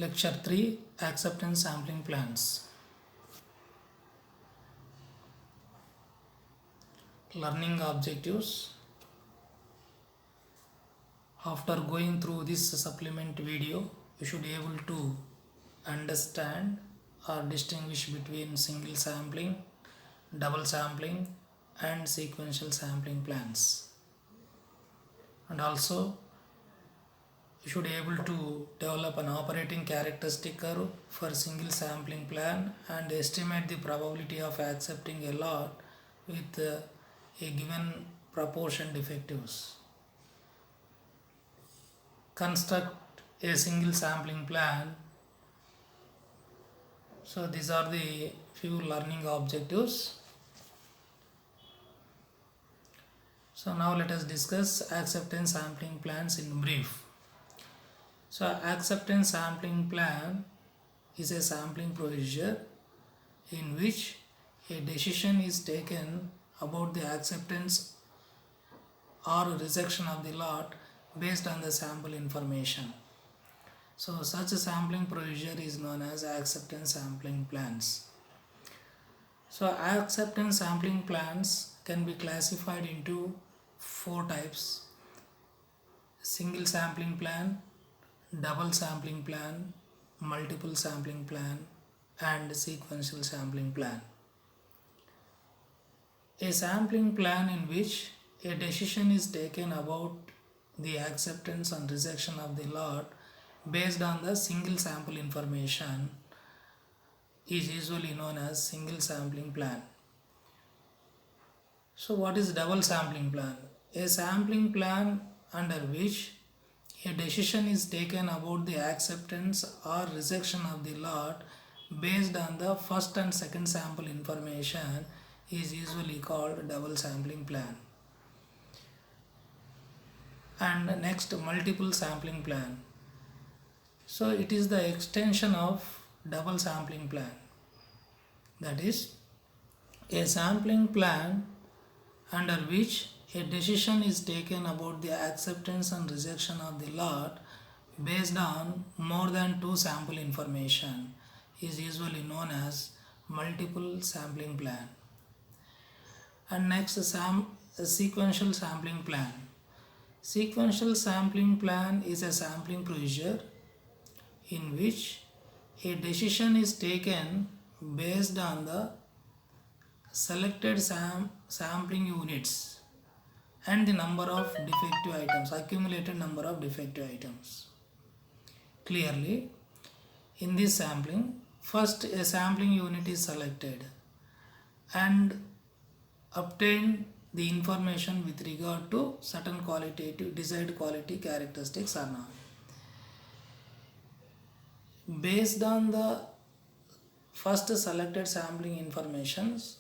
Lecture 3, Acceptance Sampling Plans. Learning objectives. After going through this supplement video, you should be able to understand or distinguish between single sampling, double sampling and sequential sampling plans. And also you should be able to develop an operating characteristic curve for single sampling plan and estimate the probability of accepting a lot with a given proportion defectives. Construct a single sampling plan. So these are the few learning objectives. So now let us discuss acceptance sampling plans in brief. So acceptance sampling plan is a sampling procedure in which a decision is taken about the acceptance or rejection of the lot based on the sample information. So such a sampling procedure is known as acceptance sampling plans. So acceptance sampling plans can be classified into 4 types: single sampling plan, double sampling plan, multiple sampling plan and sequential sampling plan. A sampling plan in which a decision is taken about the acceptance and rejection of the lot based on the single sample information is usually known as single sampling plan. So what is double sampling plan? A sampling plan under which a decision is taken about the acceptance or rejection of the lot based on the first and second sample information is usually called double sampling plan. And next, multiple sampling plan. So it is the extension of double sampling plan. That is a sampling plan under which a decision is taken about the acceptance and rejection of the lot based on more than 2 sample information is usually known as multiple sampling plan. And next, a sequential sampling plan. Sequential sampling plan is a sampling procedure in which a decision is taken based on the selected sampling units and the number of defective items, accumulated number of defective items. Clearly, in this sampling, first a sampling unit is selected and obtain the information with regard to certain qualitative desired quality characteristics or not. Based on the first selected sampling informations,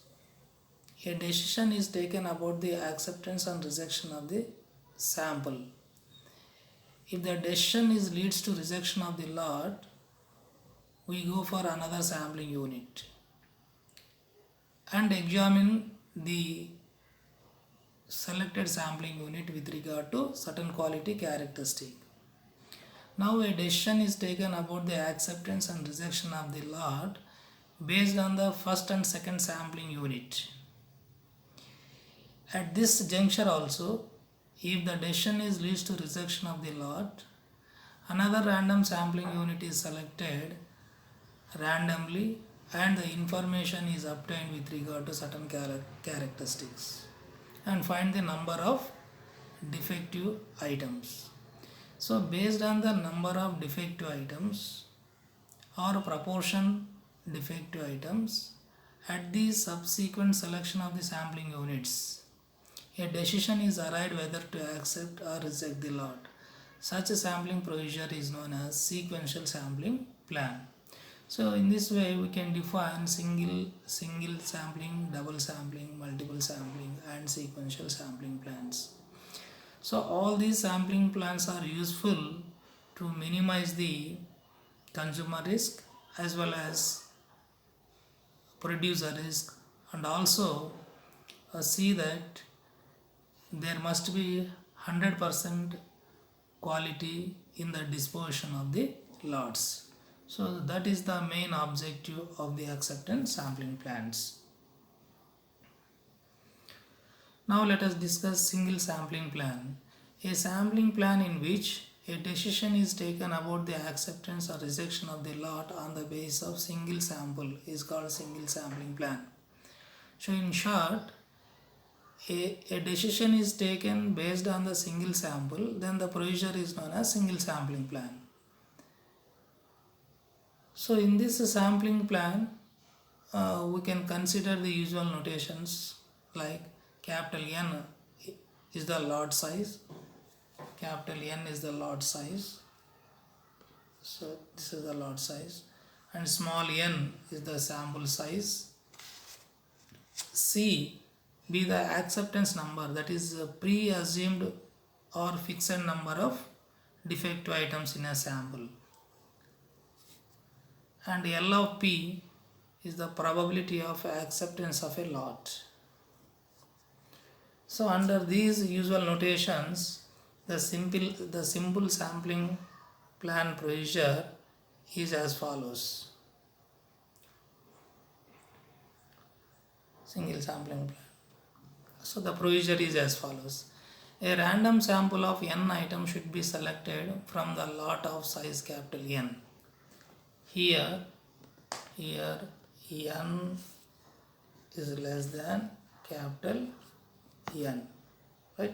a decision is taken about the acceptance and rejection of the sample. If the decision leads to rejection of the lot, we go for another sampling unit and examine the selected sampling unit with regard to certain quality characteristic. Now a decision is taken about the acceptance and rejection of the lot based on the first and second sampling unit. At this juncture also, if the decision leads to rejection of the lot, another random sampling unit is selected randomly and the information is obtained with regard to certain characteristics and find the number of defective items. So based on the number of defective items or proportion defective items at the subsequent selection of the sampling units, a decision is arrived whether to accept or reject the lot. Such a sampling procedure is known as sequential sampling plan. So in this way we can define single sampling, double sampling, multiple sampling and sequential sampling plans. So all these sampling plans are useful to minimize the consumer risk as well as producer risk, and also see that there must be 100% quality in the disposition of the lots. So that is the main objective of the acceptance sampling plans. Now let us discuss single sampling plan. A sampling plan in which a decision is taken about the acceptance or rejection of the lot on the basis of single sample is called single sampling plan. So in short, a decision is taken based on the single sample, then the procedure is known as single sampling plan. So in this sampling plan, we can consider the usual notations like capital N is the lot size, capital N is the lot size, so this is the lot size, and small n is the sample size, C be the acceptance number, that is a pre-assumed or fixed number of defective items in a sample, and L of P is the probability of acceptance of a lot. So under these usual notations, the simple sampling plan procedure is as follows. Single sampling plan. So the procedure is as follows. A random sample of n items should be selected from the lot of size capital N. Here n is less than capital N, right?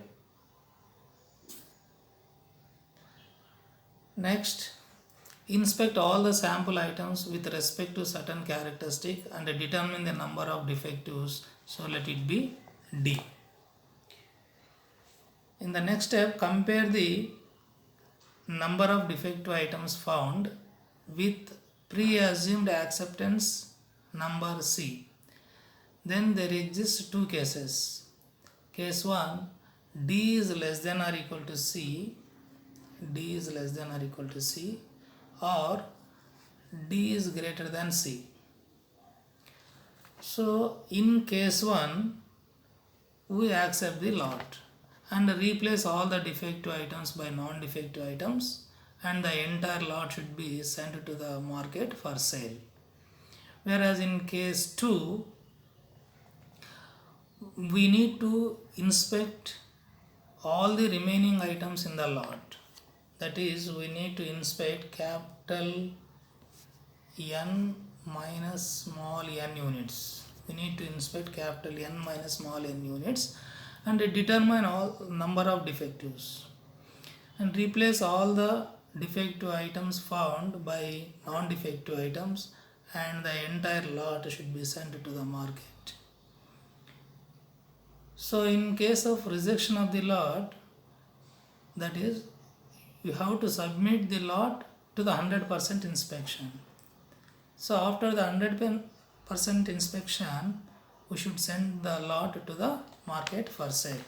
Next, inspect all the sample items with respect to certain characteristic and determine the number of defectives. So let it be D. In the next step, compare the number of defective items found with pre-assumed acceptance number C. Then there exist two cases. Case 1, D is less than or equal to C, D is less than or equal to C, or D is greater than C. So in case 1, we accept the lot and replace all the defective items by non-defective items, and the entire lot should be sent to the market for sale. Whereas in case 2, we need to inspect all the remaining items in the lot. That is, we need to inspect capital N minus small n units. We need to inspect capital N minus small n units and determine all number of defectives and replace all the defective items found by non-defective items, and the entire lot should be sent to the market. So in case of rejection of the lot, that is, you have to submit the lot to the 100% inspection. So after the 100% inspection, we should send the lot to the market for sale.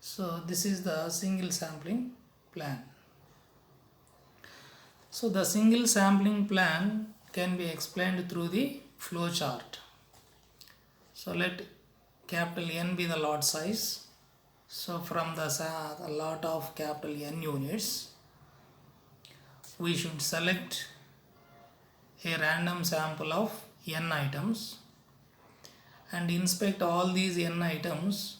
So this is the single sampling plan. So the single sampling plan can be explained through the flow chart. So let capital N be the lot size. So from the lot of capital N units, we should select a random sample of n items and inspect all these n items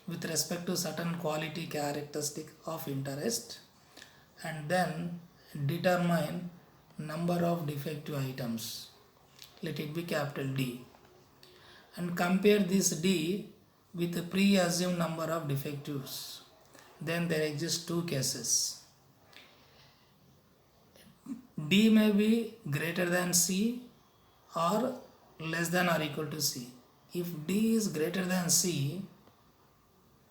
with respect to certain quality characteristic of interest, and then determine number of defective items, let it be capital D, and compare this D with the pre-assumed number of defectives. Then there exist two cases. D may be greater than C or less than or equal to C. If D is greater than C,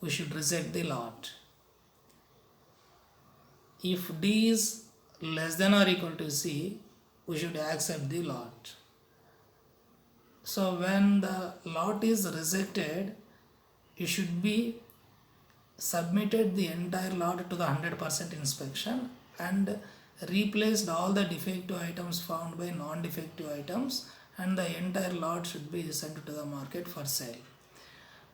we should reject the lot. If D is less than or equal to C, we should accept the lot. So when the lot is rejected, you should be submitted the entire lot to the 100% inspection and replaced all the defective items found by non-defective items, and the entire lot should be sent to the market for sale.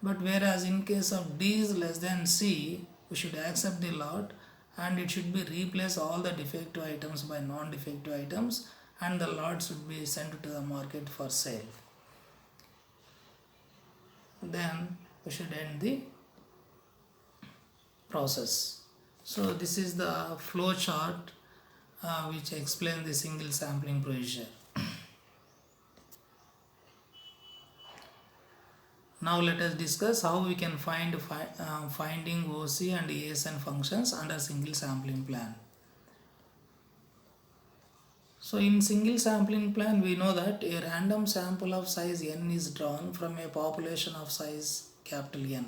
But whereas in case of D is less than C, we should accept the lot and it should be replace all the defective items by non-defective items, and the lot should be sent to the market for sale. Then we should end the process. So this is the flow chart which explains the single sampling procedure. Now let us discuss how we can find finding OC and ASN functions under single sampling plan. So in single sampling plan, we know that a random sample of size n is drawn from a population of size capital N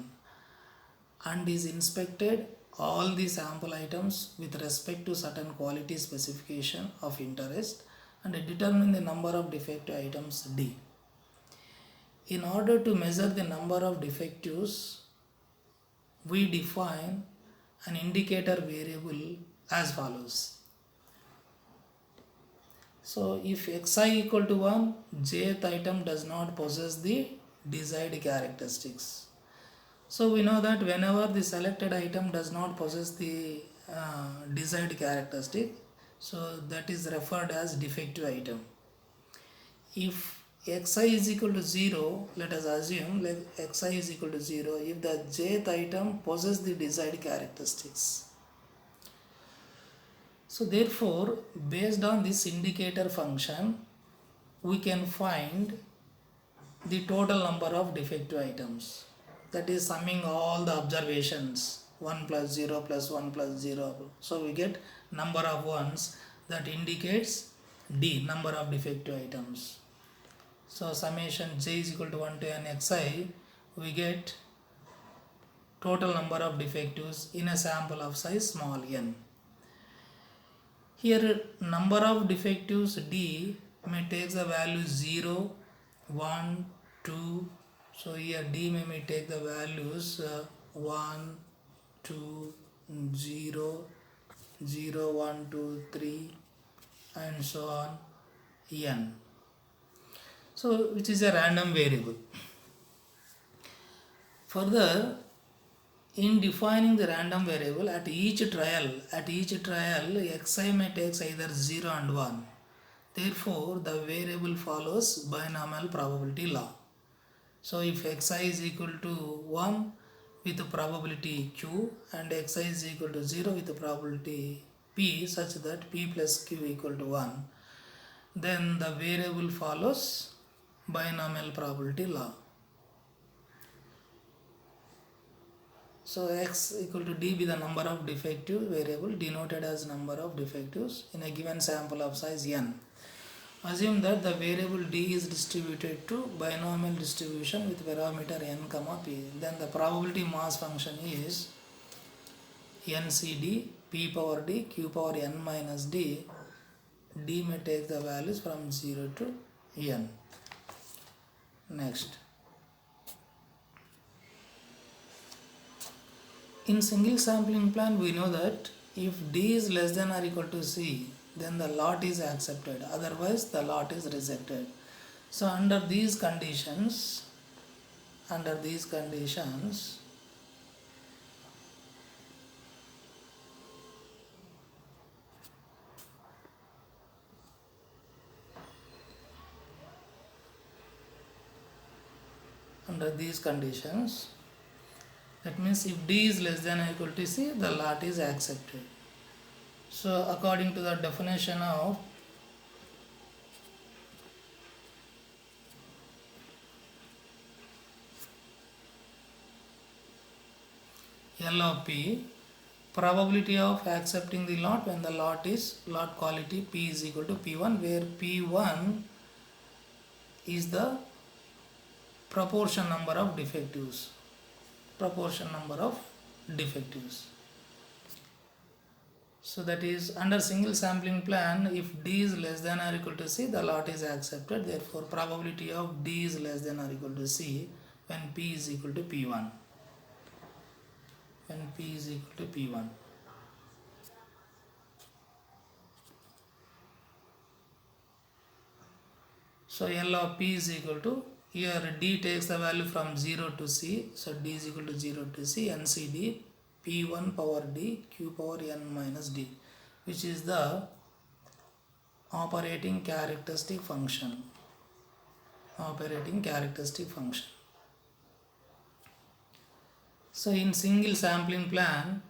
and is inspected all the sample items with respect to certain quality specification of interest and determine the number of defective items D. In order to measure the number of defectives, we define an indicator variable as follows. So if xi equal to 1, jth item does not possess the desired characteristics. So we know that whenever the selected item does not possess the desired characteristic, so that is referred as defective item. If xi is equal to 0, let us assume like xi is equal to 0 if the jth item possesses the desired characteristics. So therefore, based on this indicator function, we can find the total number of defective items. That is summing all the observations, 1 plus 0 plus 1 plus 0. So we get number of ones that indicates D, number of defective items. So summation j is equal to 1 to n xi, we get total number of defectives in a sample of size small n. Here number of defectives D may take the value 0, 1, 2. So here D may take the values 1, 2, 0, 0, 1, 2, 3 and so on n. So which is a random variable. Further, in defining the random variable at each trial xi may take either 0 and 1. Therefore, the variable follows binomial probability law. So if xi is equal to 1 with probability q and xi is equal to 0 with probability p such that p plus q equal to 1, then the variable follows binomial probability law. So x equal to d be the number of defective variable denoted as number of defectives in a given sample of size n. Assume that the variable d is distributed to binomial distribution with parameter n comma p. Then the probability mass function is ncd p power d q power n minus d. D may take the values from 0 to n. Next. In single sampling plan, we know that if D is less than or equal to C, then the lot is accepted. Otherwise, the lot is rejected. So under these conditions, that means if D is less than or equal to C, the lot is accepted. So according to the definition of L of P, probability of accepting the lot when the lot quality P is equal to P1, where P1 is the proportion number of defectives. So that is under single sampling plan, if D is less than or equal to C, the lot is accepted. Therefore, probability of D is less than or equal to C when P is equal to P1. So L of P is equal to, here D takes the value from 0 to C. So D is equal to 0 to C, NCD P1 power D Q power N minus D, which is the operating characteristic function. Operating characteristic function. So in single sampling plan,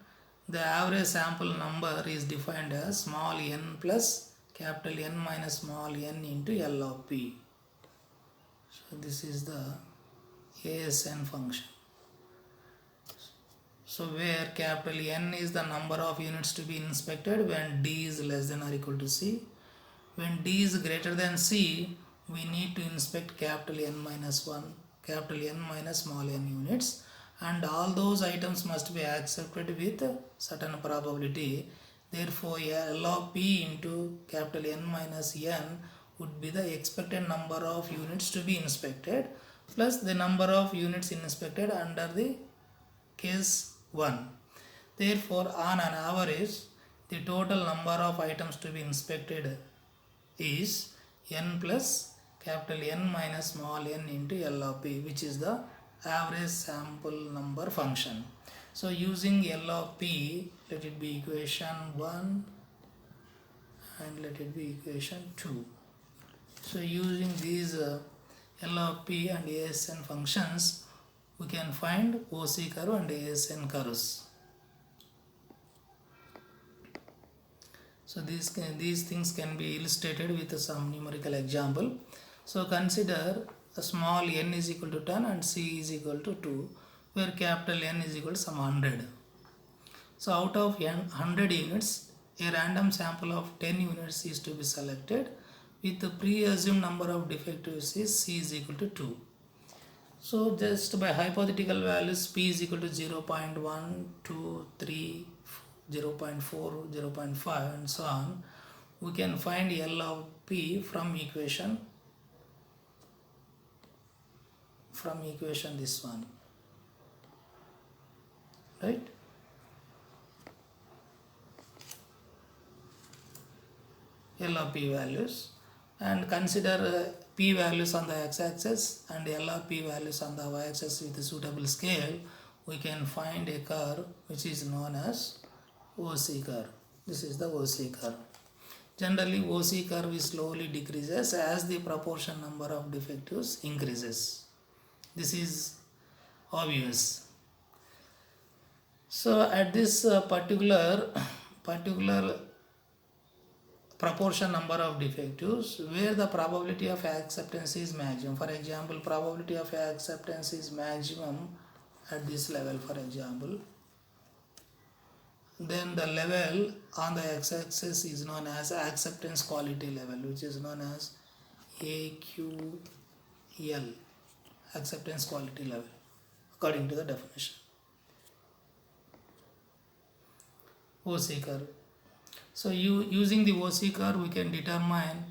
the average sample number is defined as small n plus capital N minus small n into L of P. So this is the ASN function. So where capital N is the number of units to be inspected when D is less than or equal to C. When D is greater than C, we need to inspect capital N minus 1, capital N minus small n units, and all those items must be accepted with certain probability. Therefore, L of P into capital N minus n would be the expected number of units to be inspected plus the number of units inspected under the case 1. Therefore, on an average, the total number of items to be inspected is n plus capital N minus small n into L of P, which is the average sample number function. So using L of P, let it be equation 1 and let it be equation 2. So using these L of P and ASN functions, we can find OC curve and ASN curves. So these things can be illustrated with some numerical example. So consider a small n is equal to 10 and C is equal to 2, where capital N is equal to some 100. So out of 100 units, a random sample of 10 units is to be selected with the pre-assumed number of defectives is C is equal to 2. So just by hypothetical values, P is equal to 0.1, 2, 3, 0.4, 0.5 and so on, we can find L of P from equation this one, right? L of P values, and consider P values on the x-axis and L of P values on the y-axis with a suitable scale. We can find a curve which is known as OC curve. This is the OC curve. Generally, OC curve slowly decreases as the proportion number of defectives increases. This is obvious. So at this particular proportion number of defectives where the probability of acceptance is maximum, for example, probability of acceptance is maximum at this level, for example, then the level on the x-axis is known as acceptance quality level, which is known as AQL, acceptance quality level, according to the definition. OC curve. So using the OC curve, we can determine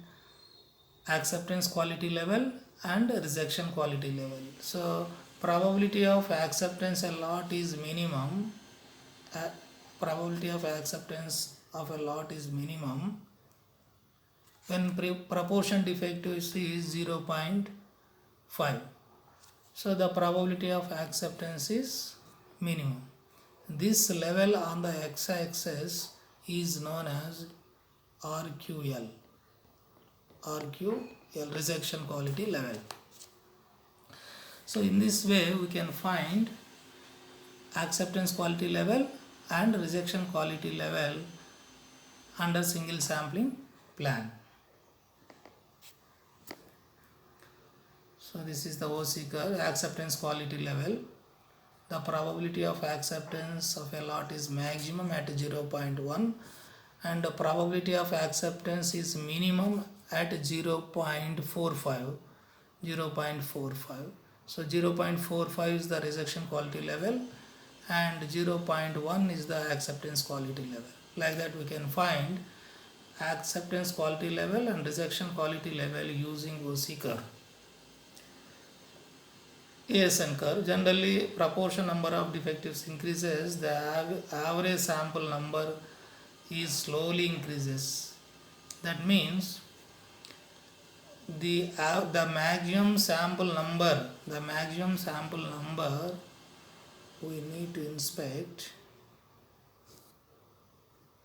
acceptance quality level and rejection quality level. So probability of acceptance a lot is minimum. Probability of acceptance of a lot is minimum when proportion defective is 0.5. So the probability of acceptance is minimum. This level on the x-axis is known as RQL, rejection quality level. So in this way we can find acceptance quality level and rejection quality level under single sampling plan. So this is the OC curve, acceptance quality level. The probability of acceptance of a lot is maximum at 0.1 and the probability of acceptance is minimum at 0.45. So 0.45 is the rejection quality level and 0.1 is the acceptance quality level. Like that we can find acceptance quality level and rejection quality level using OC curve. ASN curve, generally proportion number of defectives increases, the average sample number is slowly increases. That means the maximum sample number we need to inspect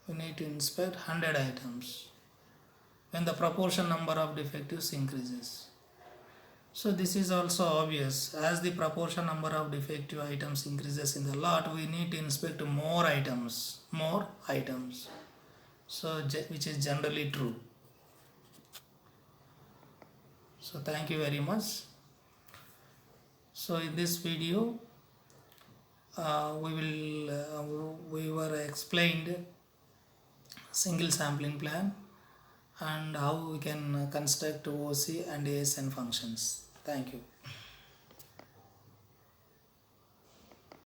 100 items. when the proportion number of defectives increases. So this is also obvious. As the proportion number of defective items increases in the lot, we need to inspect more items. So which is generally true. So thank you very much. So in this video, we were explained single sampling plan and how we can construct OC and ASN functions. Thank you.